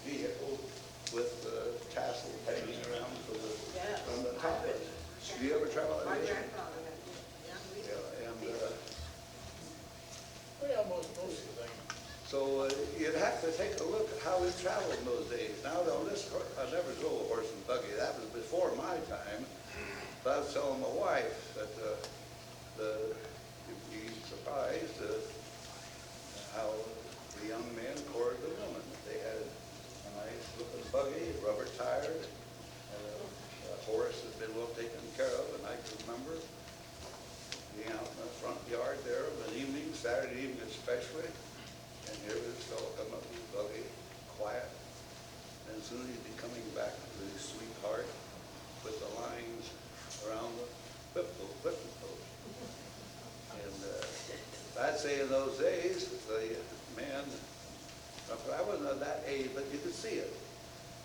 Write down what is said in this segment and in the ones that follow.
vehicle with tassel hanging around from the top of it. Do you ever travel that vehicle? Yeah, and Well, most of the things. so you'd have to take a look at how we traveled in those days. Now, on this, I never drove a horse and buggy. That was before my time. But I was telling my wife that you'd be surprised how the young men courted the women. They had a nice looking buggy, rubber tired, a horse had been well taken care of, and I can remember being out in the front yard there of an evening, Saturday evening especially, and here was this fellow coming up with his buggy, quiet, and as soon as he'd be coming back with his sweetheart with the lines around the whipping post. And I'd say in those days, the men, I wasn't of that age, but you could see it.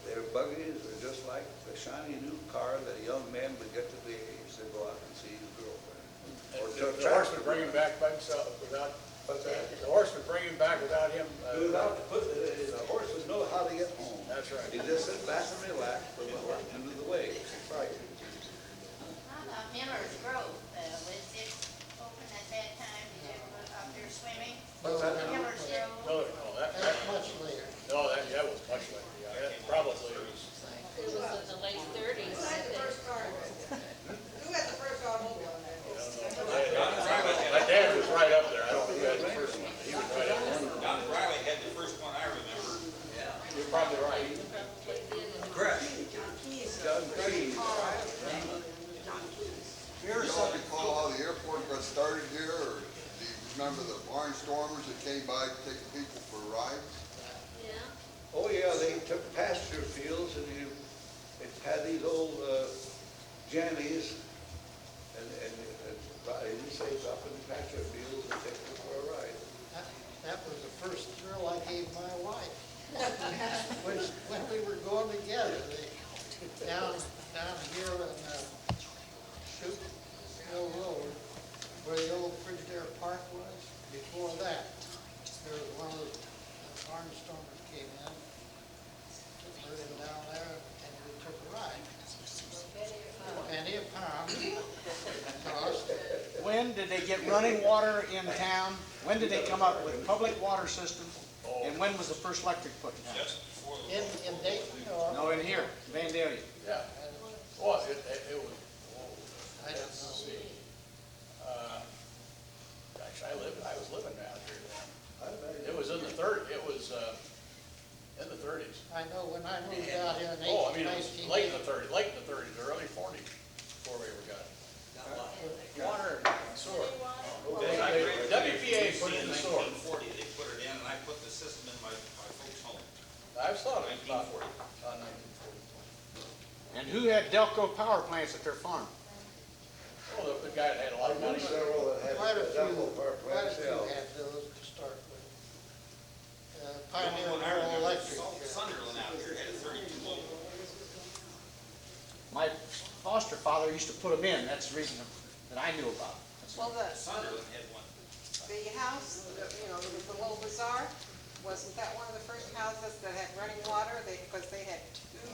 Their buggies were just like the shiny new car that a young man would get to the age to go out and see his girlfriend. Or The horse would bring him back by himself without, the horse would bring him back without him. The horse would know how to get home. That's right. He'd just sit back and relax with the horse into the way. Right. How about Miller's Grove? Was it open at that time? Did you ever go up there swimming? What's that? Miller's Grove? No, That's much later. no, that was much later. Yeah, that probably was. It was in the late 30s. Who had the first car? Who had the first automobile? My dad was right up there. I don't know who had the first one. He was right up there. Don Riley had the first one I remember. You're probably right. Correct. John Keys. Do y'all recall how the airport got started here, or do you remember the barnstormers that came by to take the people for rides? Yeah. Oh, yeah, they took pasture fields and it had these old jammies and you say it's up in the pasture fields and take them for a ride. That was the first thrill I gave my wife. When we were going together, down here in Shoot Hill Road, where the old Frigidaire Park was, before that, there was one of the barnstormers came in, took him down there, and we took a ride. Penny a pound. Cost. When did they get running water in town? When did they come up with public water systems? And when was the first electric put in town? Just before the In Dayton, or? No, in here, Vandalia. Yeah. Well, it was, I don't know. let's see. Gosh, I was living down here then. It was in the in the 30s. I know when I moved out here in Oh, I mean, it was 1980. late in the 30s, early 40s, before we ever got water and sewer. WPA put it in the sewer. 1940, they put it in, and I put the system in my folks' home. I saw it about 1940. 1940. And who had Delco power plants at their farm? Oh, the guy that had a lot of money. Several that had Quite a double power few plants. had those to start with. Pioneer The only one I Rural remember, Electric. Sunderland out here had a 32 volt. My foster father used to put them in. That's the reason that I knew about it. Well, Sunderland had one. the house, the little bazaar, wasn't that one of the first houses that had running water? Because they had 2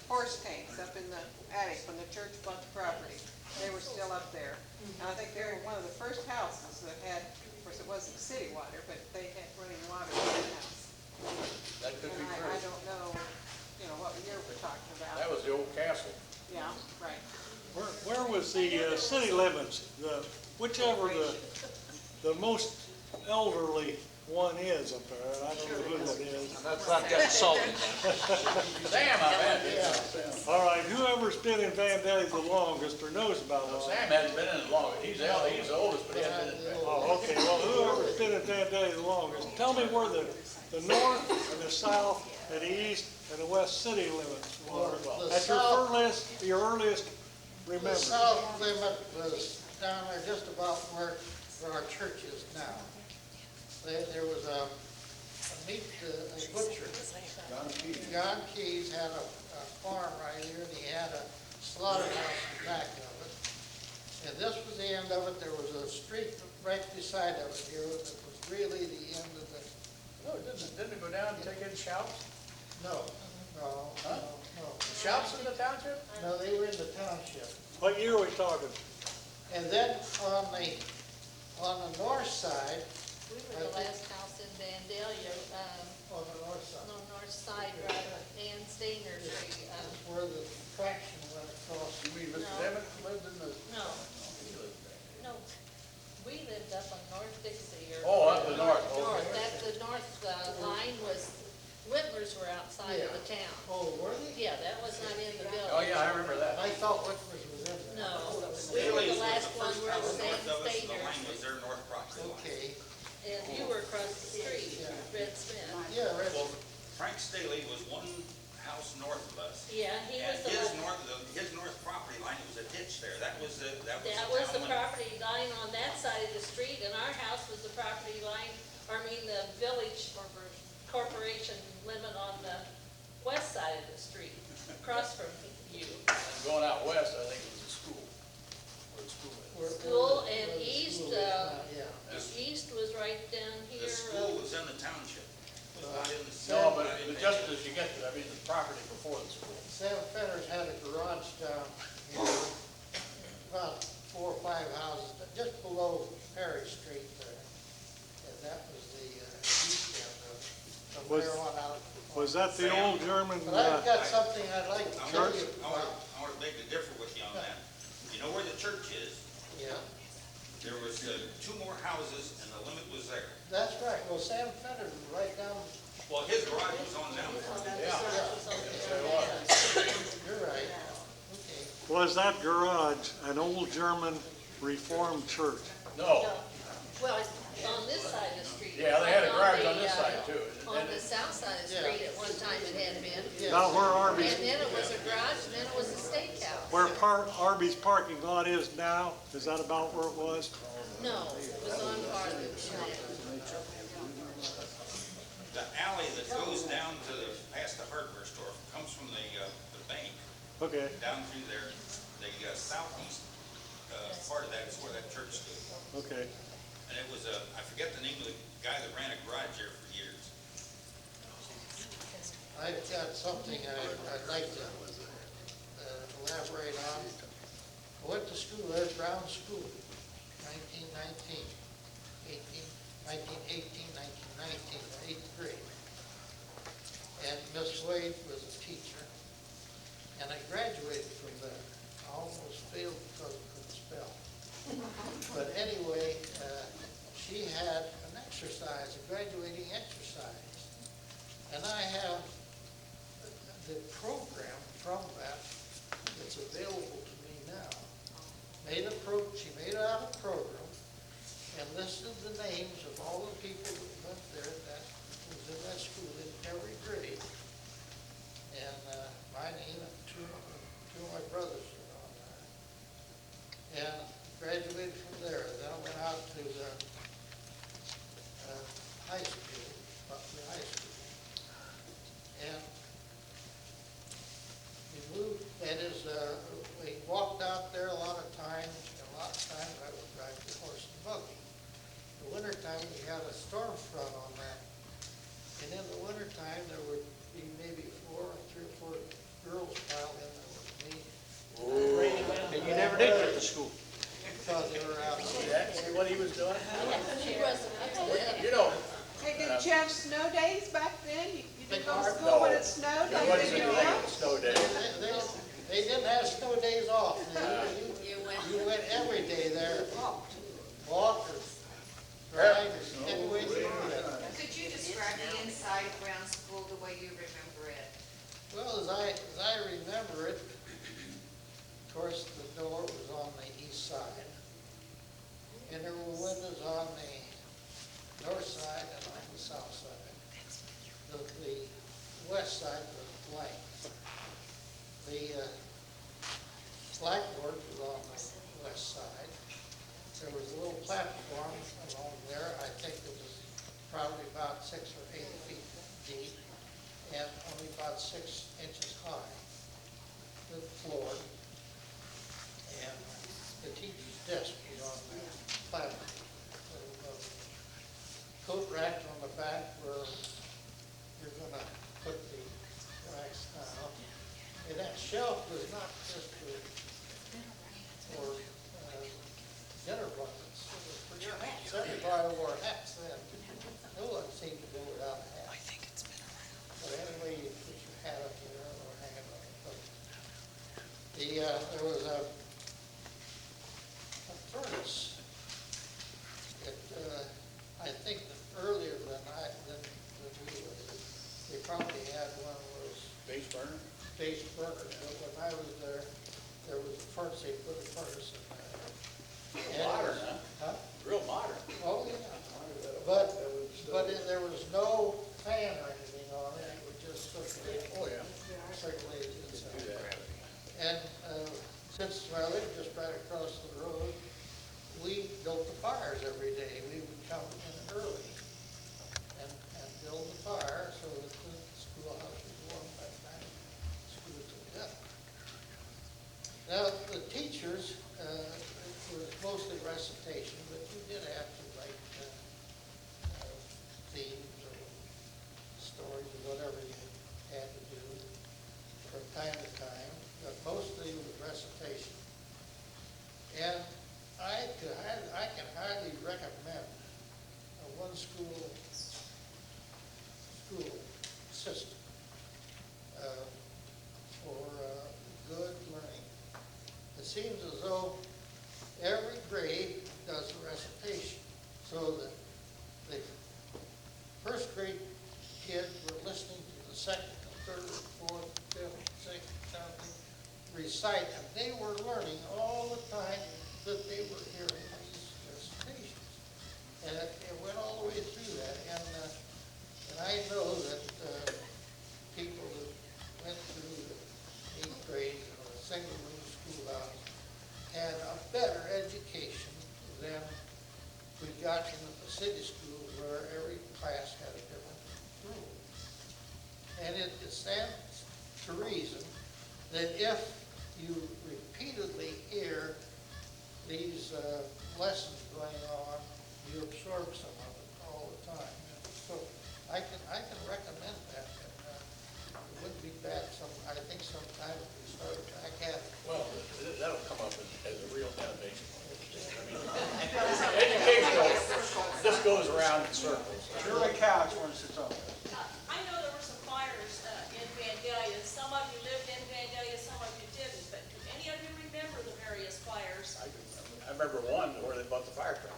horse tanks up in the attic when the church bought the property. They were still up there. And I think they were one of the first houses that had, of course, it wasn't city water, but they had running water in that house. That could be And I true. don't know, what year we're talking about. That was the old castle. Yeah, right. Where was the city limits, whichever the most elderly one is up there, I don't know who it is. That's not getting salty. Sam, I bet. All right, whoever's been in Vandalia the longest or knows about it. Sam hadn't been in it long. He's the oldest, but he hasn't been in it. Oh, okay, well, whoever's been in Vandalia the longest, tell me where the north and the south and the east and the west city limits were. The That's your earliest The remembrance. south limit was down there just about where our church is now. There was a butcher. John Keys had a farm right here, and he had a slaughterhouse in the back of it. And this was the end of it. There was a street right beside of it here that was really the end of the. No, didn't it go down and take in shops? No, no, Huh? no, The shops in the township? no, they were in the township. What year are we talking? And then on the north side, We were the last house in Vandalia, on the north side, on the north side, right, Ann Stainer Street. where the traction went across. You mean Mr. No. Emmett lived in the? No, He lived there. no, we lived up on North Dixie or. Oh, up the north, okay. North, that, the north line was, Whitmer's were outside of the town. Oh, were they? Yeah, that was not in the village. Oh, yeah, I remember that. I thought Whitmer's was in there. No, we were the last one where it was Ann North of us, the Stainer. line was their north property line. Okay, And you were across the street, Red Smith. yeah, right. Well, Frank Staley was one house north of us. Yeah, he And was the one. his north property line, it was a ditch there. That was the That was the town limit. property line on that side of the street, and our house was the property line, the village or corporation limit on the west side of the street, across from you. And going out west, I think it was a school. Where the school is. School Where and the east, school is now, yeah. East was right down here. The school was in the township. It was not in the city. No, but just as you get to, the property before the school. Sam Fenner's had a garage down here, about 4 or 5 houses, just below Perry Street there. And that was the east end of it, from Was- there on out. Was that the old German, But I've got something I'd like to tell you I about. want to beg to differ with you on that. You know where the church is? Yeah, There was 2 more houses and the limit was there. that's right. Well, Sam Fenner was right down, Well, his garage was on down there. Yeah. Yeah. you're right. Okay. was that garage an old German Reformed church? No, Well, on this side of the street. yeah, they had a garage on the, this side too. On the south side of the Yeah. street at one time it had been. Not where And Arby's, then it was a garage, and then it was a steakhouse. where Arby's parking lot is now? Is that about where it was? No, it was on farther than that. The alley that goes down to past the hardware store comes from the bank Okay, down through there. The southeast part of that is where that church stood. okay. And it was I forget the name of the guy that ran a garage there for years. I've got something I'd like to elaborate on. I went to school at Brown School, 1919, 8th grade. And Miss Wade was a teacher, and I graduated from there. I almost failed because I couldn't spell. But anyway, she had an exercise, a graduating exercise. And I have the program from that that's available to me now. She made out a program and listed the names of all the people that went there that was in that school in every grade. And my name and two of my brothers were on there. And graduated from there. Then I went out to the high school, Buckley High School. And we moved, that is, we walked out there a lot of times, and a lot of times I would drive the horse and buggy. In the wintertime, we had a storm front on that. And in the wintertime, there would be maybe 3 or 4 girls piled in there with me. And you never did get to school. Because they were out. See that? See what he was doing? She wasn't, You know, Hey, did you have snow days back then? You didn't go to No. school when it snowed? there Like wasn't they do anything now? on snow days. They didn't have snow days off. you went. You went every day there, walk or ride or any way you wanted. Could you describe the inside of Brown School the way you remember it? Well, as I remember it, of course, the door was on the east side. And there were windows on the north side and on the south side. The west side was blank. The blackboard was on the west side. There was a little platform along there. I think it was probably about 6 or 8 feet deep and only about 6 inches high, with floor. And the teacher's desk was on the platform. Coat rack on the back where you're gonna put the there was a furnace. It, I think that earlier than we was, they probably had one of those Base burner? base burners, but when I was there was a furnace, they put a furnace in there. And it Modern, was- huh? Real modern. Oh, yeah. But there was no fan or anything on it, it would just circulate. Oh, yeah. Circulate Do inside. that. And, since I lived just right across the road, we built the fires every day. We would come in early and build the fire so that the schoolhouse was warm by the time school took up. Now, the teachers, it was mostly recitation, but you did have to write themes or stories or whatever you had to do from time to time, but mostly it was recitation. And I can hardly recommend one school system for good learning. It seems as though every grade does a recitation, so that the first grade kids were listening to the second, third, fourth, fifth, sixth, seventh recite, and they were learning all the time that they were hearing these recitations. And it went all the way through that, and I know that people that went through the 8th grade in a single-room schoolhouse had a better education than we got in the city schools where every class had a different rule. And it stands to reason that if you repeatedly hear these lessons going on, you absorb some of it all the time. So I can recommend that. It wouldn't be bad. I think sometime if we started back at it. Well, that'll come up as a real innovation. I mean, educational, this goes around in circles. Surely counts when it's its own. I know there were some fires in Vandalia. Some of you lived in Vandalia, some of you didn't, but do any of you remember the various fires? I remember one where they bought the fire truck.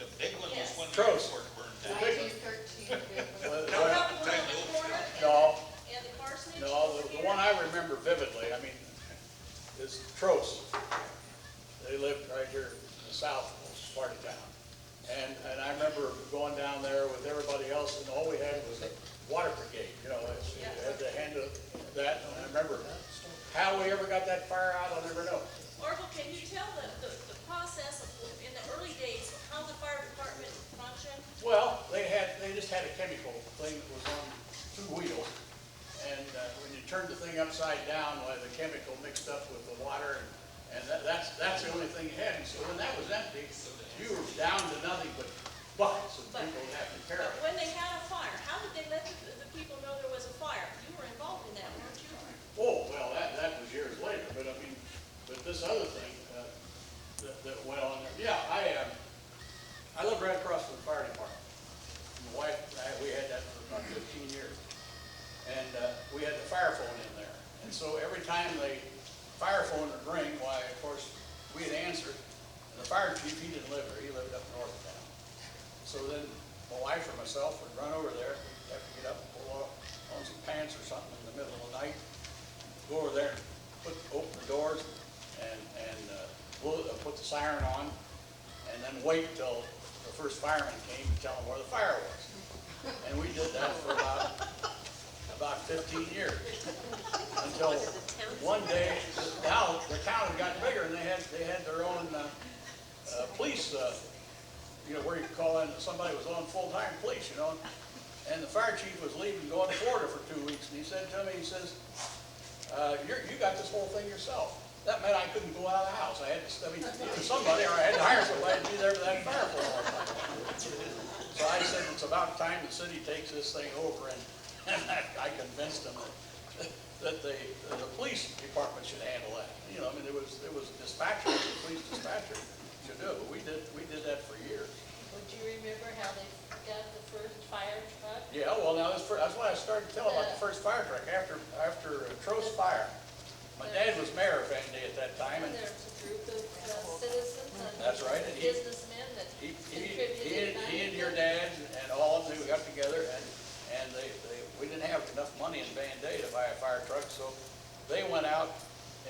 The big one was Yes. when the Trost. airport burned down. 1913. Well, No, well, not the one on the corner No, and the parsonage? no, the one I remember vividly, I mean, is Trost. They lived right here in the southmost part of town. And I remember going down there with everybody else, and all we had was a water brigade, you know, you had to handle that. And I remember how we ever got that fire out, I'll never know. Orville, can you tell the process of, in the early days, how the fire department functioned? Well, they just had a chemical thing that was on 2 wheels. And when you turned the thing upside down, well, the chemical mixed up with the water, and that's the only thing you had. And so when that was empty, you were down to nothing but buckets of people that had to carry. But when they had a fire, how did they let the people know there was a fire? You were involved in that, weren't you? Oh, well, that was years later, but I mean, but this other thing that went on there, yeah, I lived right across from the fire department. My wife, we had that for about 15 years. And we had the fire phone in there. And so every time the fire phone would ring, why, of course, we'd answer. And the fire chief, he didn't live there, he lived up north of town. So then my wife or myself would run over there, we'd have to get up and pull on some pants or something in the middle of the night, go over there, open the doors, and put the siren on, and then wait till the first fireman came to tell them where the fire was. And we did that for about 15 years, until one day, now the town had gotten bigger, and they had their own police, where you could call in, somebody was on full-time police, and the fire chief was leaving, going to Florida for 2 weeks, and he said to me, he says, you got this whole thing yourself. That meant I couldn't go out of the house. I had to, either somebody, or I had to hire somebody to be there for that fire for all the time. So I said, it's about time the city takes this thing over, and I convinced them that the police department should handle that. I mean, it was dispatcher, the police dispatcher should do it. But we did that for years. Would you remember how they got the first fire truck? Yeah, well, now that's when I started to tell about the first fire truck after Trost Fire. My dad was mayor of Vandalia at that time, and There's a group of citizens that's right, and and he, businessmen that he contributed money. and your dad and all of them got together, and we didn't have enough money in Vandalia to buy a fire truck, so they went out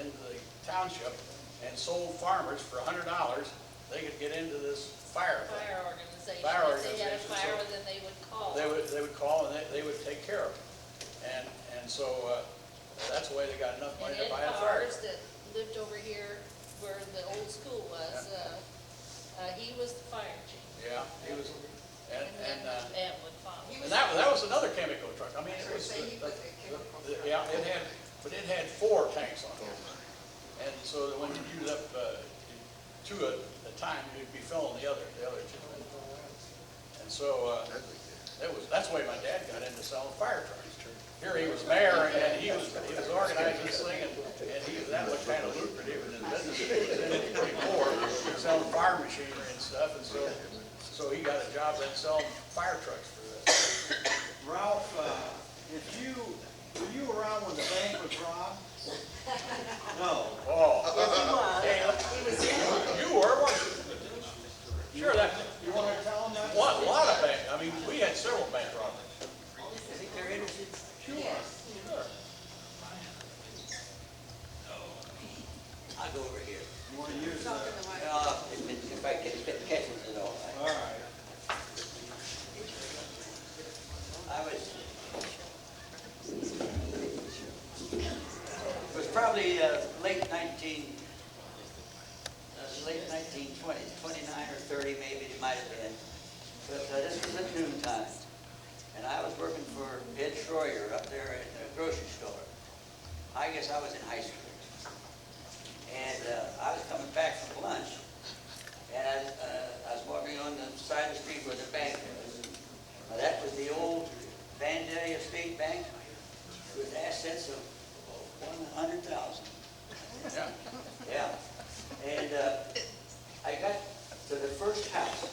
into the township and sold farmers for $100, they could get into this fire thing. Fire organization. Fire If they had a organization, fire, so then they would call. They would call and they would take care of it. And so, that's the way they got enough money And to Ed buy a fire Powers truck. that lived over here where the old school was, he was the fire chief. Yeah, he was, And then Ed would follow. and that was another chemical truck. I mean, it was, yeah, but it had 4 tanks on it. And so that when you use up, 2 at a time, you'd be filling the other 2. And so, that's the way my dad got into selling fire trucks. Here he was mayor, and he was organizing this thing, and that looked kind of lucrative in his business. He was in it pretty poor, selling fire machinery and stuff, and so he got a job then selling fire trucks for this. Ralph, were you around when the bank was robbed? No. Oh. Yes, he was. He was in. You were, weren't you? Sure, that, You want to tell them that? a lot of bank, I mean, we had several bank robberies. I think they're interested. Sure. Sure. I'll go over here. You want to use Talk that? in the mic. If I can catch it at all. All right. I was, it was probably late 1920s, 29 or 30 maybe it might have been. But this was at noontime. And I was working for Ed Schroyer up there at the grocery store. I guess I was in high school. And I was coming back from lunch. And I was walking on the side of the street where the bank was. Now, that was the old Vandalia State Bank with assets of 100,000. Yeah. Yeah. And I got to the first house.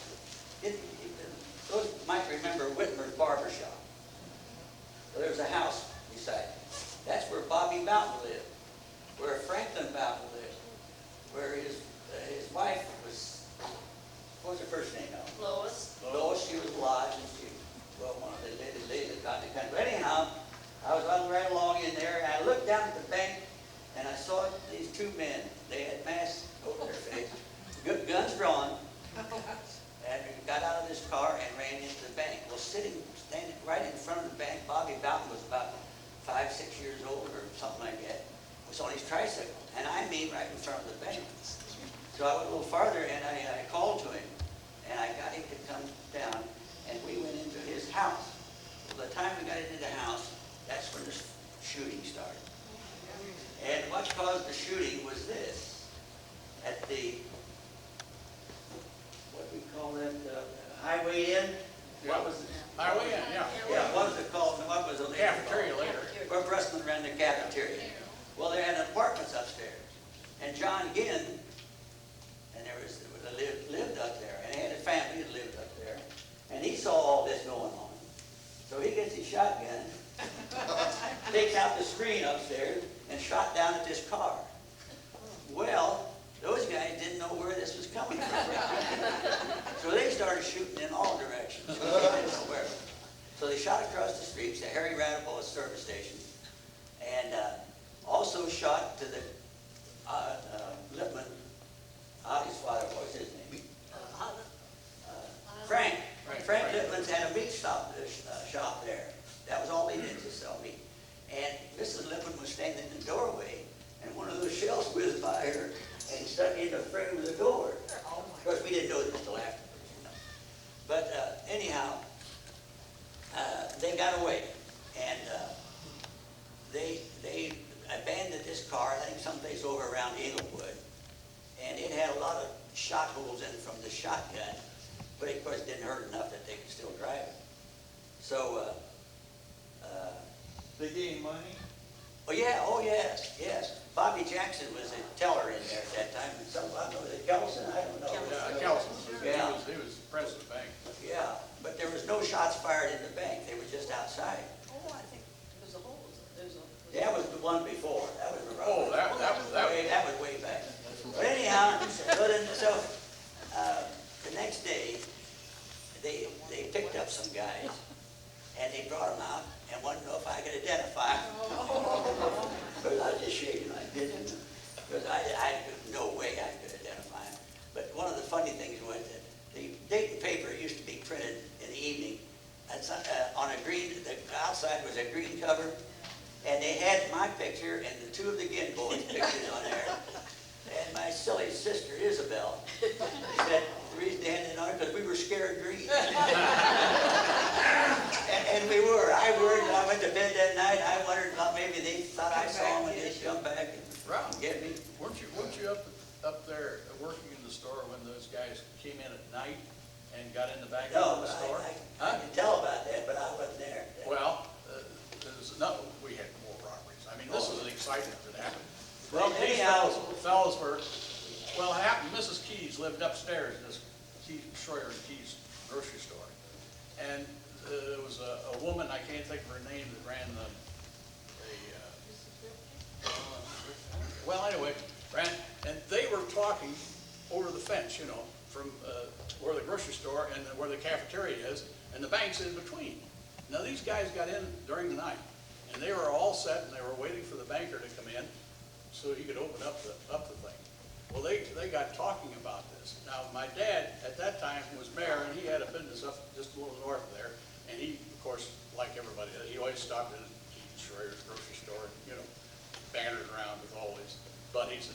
Those might remember Whitmer's Barber Shop. So there was a house beside it. That's where Bobby Boughton lived, where Franklin Boughton lived, where his wife was, what was her first name now? Lois. Lois, she was lodged, and she, well, one of the ladies that got the country. But anyhow, I was running right along in there, and I looked down at the bank, and I saw these 2 men. They had masks over their face, guns drawn, and got out of this car and ran into the bank. Well, standing right in front of the bank, Bobby Boughton was about 5, 6 years old or something like that, was on his tricycle, and I mean right in front of the bank. So I went a little farther, and I called to him, and I got him to come down, and we went into his house. Well, the time we got into the house, that's when the shooting started. And what caused the shooting was this. At the, what do we call that, highway inn? What was it? Highway in, yeah. Yeah, what was it called? What was it? Cafeteria later. Where Brustman ran the cafeteria. Well, they had apartments upstairs. And John Ginn, and lived up there, and he had a family that lived up there. And he saw all this going on. So he gets his shotgun, takes out the screen upstairs, and shot down at this car. Well, those guys didn't know where this was coming from. So they started shooting in all directions. They didn't know where. So they shot across the street to Harry Radipole service station, and also shot to the Lippman, his father, what was his name? Frank. Frank Lippman's had a meat shop there. That was all they did, to sell meat. And Mrs. Lippman was standing in the doorway, and one of those shells whizzed by her and stuck in the frame of the door. Of course, we didn't know this until afterwards. But anyhow, they got away, and they abandoned this car, I think someplace over around Englewood, and it had a lot of shot holes in it from the shotgun, but of course it didn't hurt enough that they could still drive it. So, They gave money? oh yes. Bobby Jackson was a teller in there at that time, and I don't know, was it Kelson? I don't know. Yeah, Kelson. Yeah. He was president of the bank. Yeah, but there was no shots fired in the bank, they were just outside. Oh, I think there's a hole. That was the one before, that was the robbery. Oh, that and they had my picture and the two of the Ginn boys' pictures on there. And my silly sister Isabel said the reason they had it on because we were scared green. and we were. I went to bed that night. I wondered about maybe they thought I saw them and they'd come back and get me. Weren't you up there working in the store when those guys came in at night and got in the back No, of the store? I can tell about that, but I wasn't there. Well, we had more robberies. I mean, this was an excitement that happened. Well, these fellows were, well, it happened, Mrs. Keys lived upstairs in this Schroyer and Keys grocery store. And there was a woman, I can't think of her name, that ran well, anyway, and they were talking over the fence, you know, from where the grocery store and where the cafeteria is, and the bank's in between. Now, these guys got in during the night, and they were all set, and they were waiting for the banker to come in so he could open up the thing. Well, they got talking about this. Now, my dad, at that time, was mayor, and he had a business up just a little north of there, and he, of course, like everybody, he always stopped in Schroyer's grocery store, you know, bantered around with all his buddies,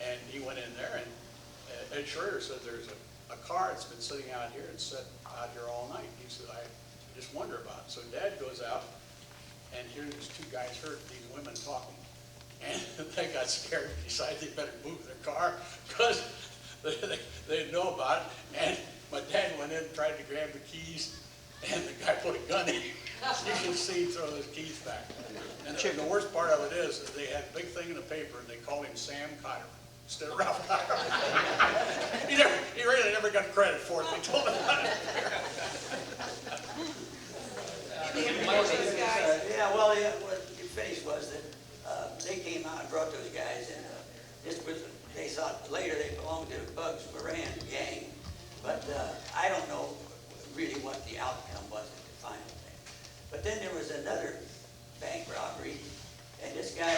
and he went in there, and Ed Schroyer said, there's a car that's been sitting out here and sat out here all night. He said, I just wonder about it. So Dad goes out, and here these two guys heard these women talking, and they got scared and decided they better move their car because they didn't know about it. And my dad went in and tried to grab the keys, and the guy put a gun in him. You can see him throw those keys back. And the worst part of it is that they had a big thing in the paper, and they called him Sam Cotter instead of Ralph Cotter. He really never got credit for it. They told him about it. Yeah, well, what you finished was that they came out and brought those guys, and they thought later they belonged to the Bugs Moran gang, but I don't know really what the outcome was at the final thing. But then there was another bank robbery, and this guy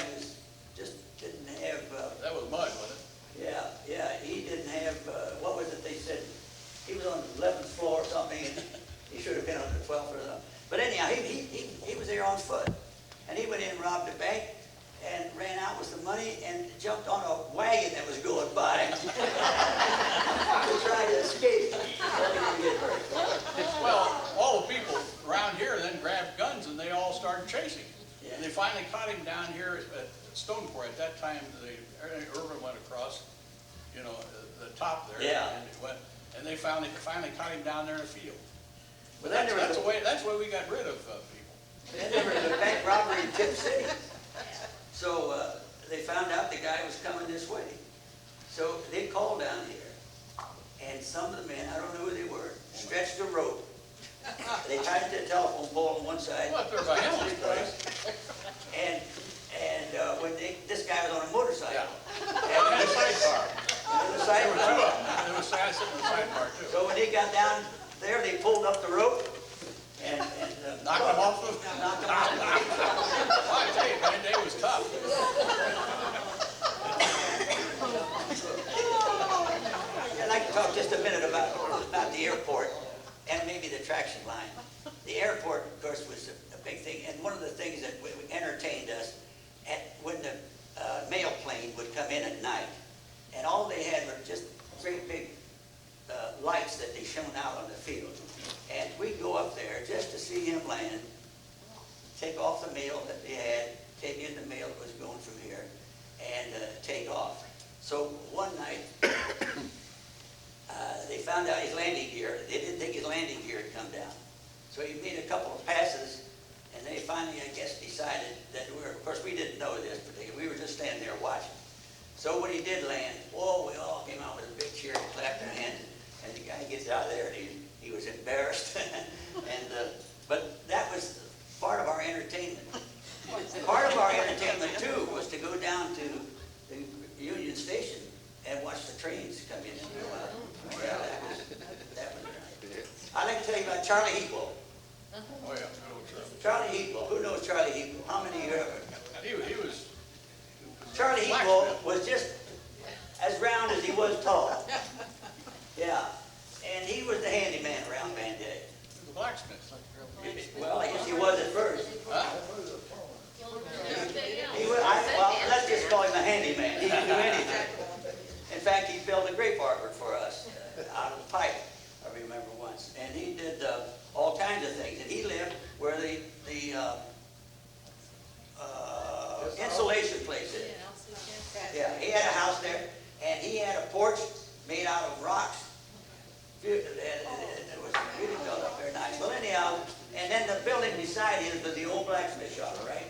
didn't have. That was mud, wasn't it? Yeah, he didn't have. What was it they said? He was on the 11th floor or something, and he should have been on the 12th or something. But anyhow, he was there on foot, and he went in and robbed a bank, and ran out with the money and jumped on a wagon that was going by to try to escape. Well, all the people around here then grabbed guns and they all started chasing. Yeah. And they finally caught him down here at Stone Quarry. At that time, Irvin went across, you know, the top there. Yeah. And they finally caught him down there in a field. But Well, that's the way we got rid of people. Then there was a bank robbery in Tip City. So they found out the guy was coming this way. So they called down here, and some of the men, I don't know who they were, stretched a rope. They tied it to a telephone pole on one side. Well, they're by Emily's place. And when this guy was on a motorcycle. Yeah. And a sidecar. And the There were two sidecar. of them. And there was a guy sitting in the sidecar too. So when they got down there, they pulled up the rope and Knocked him off the. knocked him out. Well, I tell you, my day was tough. I'd like to talk just a minute about the airport and maybe the traction line. The airport, of course, was a big thing, and one of the things that entertained us when the mail plane would come in at night, and all they had were just great big lights that they shone out on the field. And we'd go up there just to see him land, take off the mail that they had, take in the mail that was going through here, and take off. So one night, they found out his landing gear. They didn't think his landing gear had come down. So he made a couple of passes, and they finally, I guess, decided that of course, we didn't know this, but we were just standing there watching. So when he did land, we all came out with a big cheer and clapped our hands, and the guy gets out of there, and he was embarrassed. But that was part of our entertainment. Part of our entertainment, too, was to go down to the Union Station and watch the trains come in and go out. Yeah, that was right. I'd like to tell you about Charlie Heatwell. Oh, yeah, good old Charlie. Charlie Heatwell. Who knows Charlie Heatwell? How many of you ever? He was. Charlie Heatwell was just as round as he was tall. Yeah. And he was the handyman around Vandalia. He was a blacksmith. Well, I guess he was at first. Huh? He insulation place is. Yeah, he had a house there, and he had a porch made out of rocks. It was really built up very nice. Well, anyhow, and then the building beside him was the old blacksmith shop, right?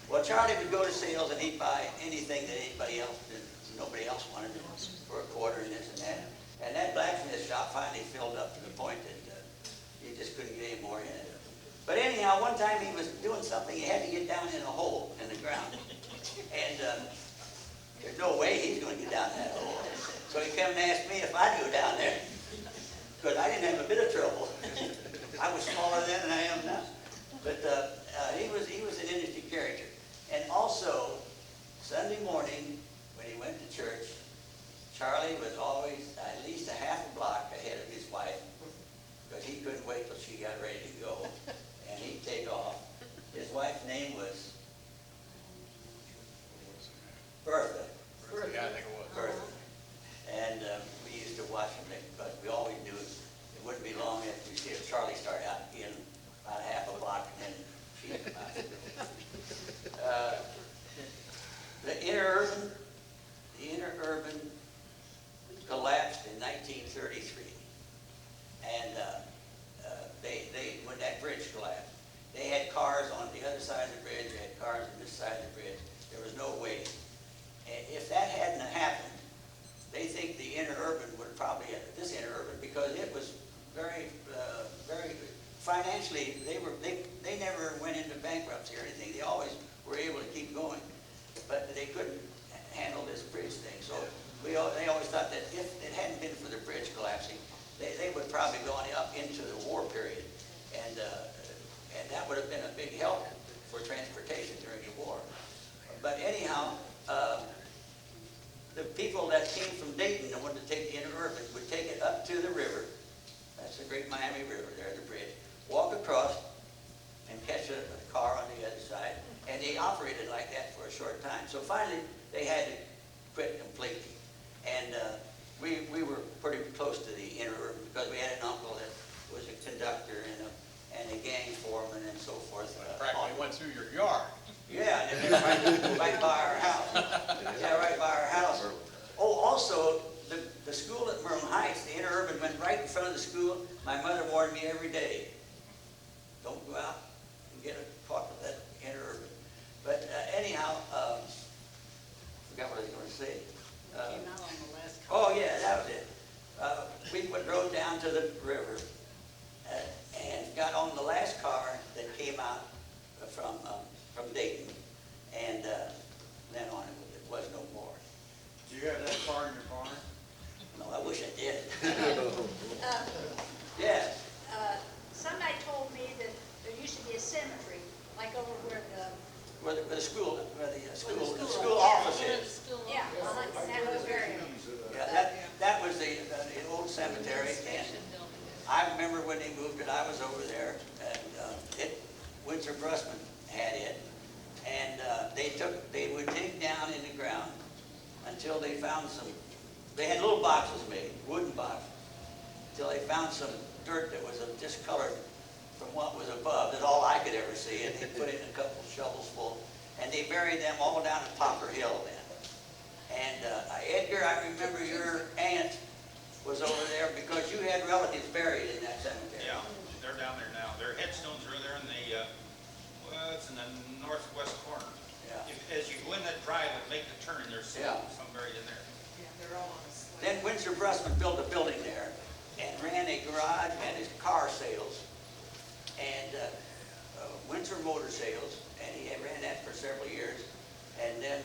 Well, Charlie would go to sales and he'd buy anything that anybody else did, nobody else wanted it for a quarter and this and that. And that blacksmith shop finally filled up to the point that you just couldn't get any more in it. But anyhow, one time he was doing something, he had to get down in a hole in the ground. And there's no way he's going to get down that hole. So he came and asked me if I'd go down there. Because I didn't have a bit of trouble. I was smaller then than I am now. But he was an interesting character. And also, Sunday morning, when he went to church, Charlie was always at least a half a block ahead of his wife, because he couldn't wait till she got ready to go. And he'd take off. His wife's name was Bertha. Yeah, I think it was. Bertha. And we used to watch him, but we always knew it wouldn't be long after we see if Charlie started out in about a half a block, and then she the inner urban collapsed in 1933, and when that bridge collapsed, they had cars on the other side of the bridge, they had cars on this side of the bridge. There was no way. And if that hadn't happened, they think the inner urban would probably, this inner urban, because it was very financially, they never went into bankruptcy or anything. They always were able to keep going, but they couldn't handle this bridge thing. So they always thought that if it hadn't been for the bridge collapsing, they would probably gone up into the war period, and that would have been a big help for transportation during the war. But anyhow, the people that came from Dayton and wanted to take the inner urban would take it up to the river. That's the Great Miami River there, the bridge. Walk across and catch a car on the other side. And they operated like that for a short time. So finally, they had to quit completely. And we were pretty close to the inner urban because we had an uncle that was a conductor and a gang foreman and so forth. Practically went through your yard. Yeah, and right by our house. Yeah, right by our house. Oh, also, the school at Merle Heights, the inner urban, went right in front of the school. My mother warned me every day, don't go out and get caught with that inner urban. But anyhow, forgot what I was going to say. Came out on the last call. Oh, yeah, that was it. We drove down to the river and got on the last car that came out from Dayton, and then on it was no more. Do you have that car in your barn? No, I wish I did. Yes. Somebody told me that there used to be a cemetery, like over where Where the school school office Yeah, is. yeah, that was very, Yeah, that was the old cemetery, and I remember when they moved it, I was over there, and Windsor Brusman had it, and they would dig down in the ground until they found they had little boxes made, wooden boxes, until they found some dirt that was discolored from what was above. That's all I could ever see, and they put in a couple shovels full, and they buried them all down at Popper Hill then. And Edgar, I remember your aunt was over there because you had relatives buried in that cemetery. Yeah, they're down there now. Their headstones are there in the, it's in the northwest corner. Yeah. As you go in that drive and make the turn, there's some buried in there. Yeah, they're all on a slate. Then Windsor Brusman built a building there and ran a garage and his car sales and Windsor Motor Sales, and he had ran that for several years. And then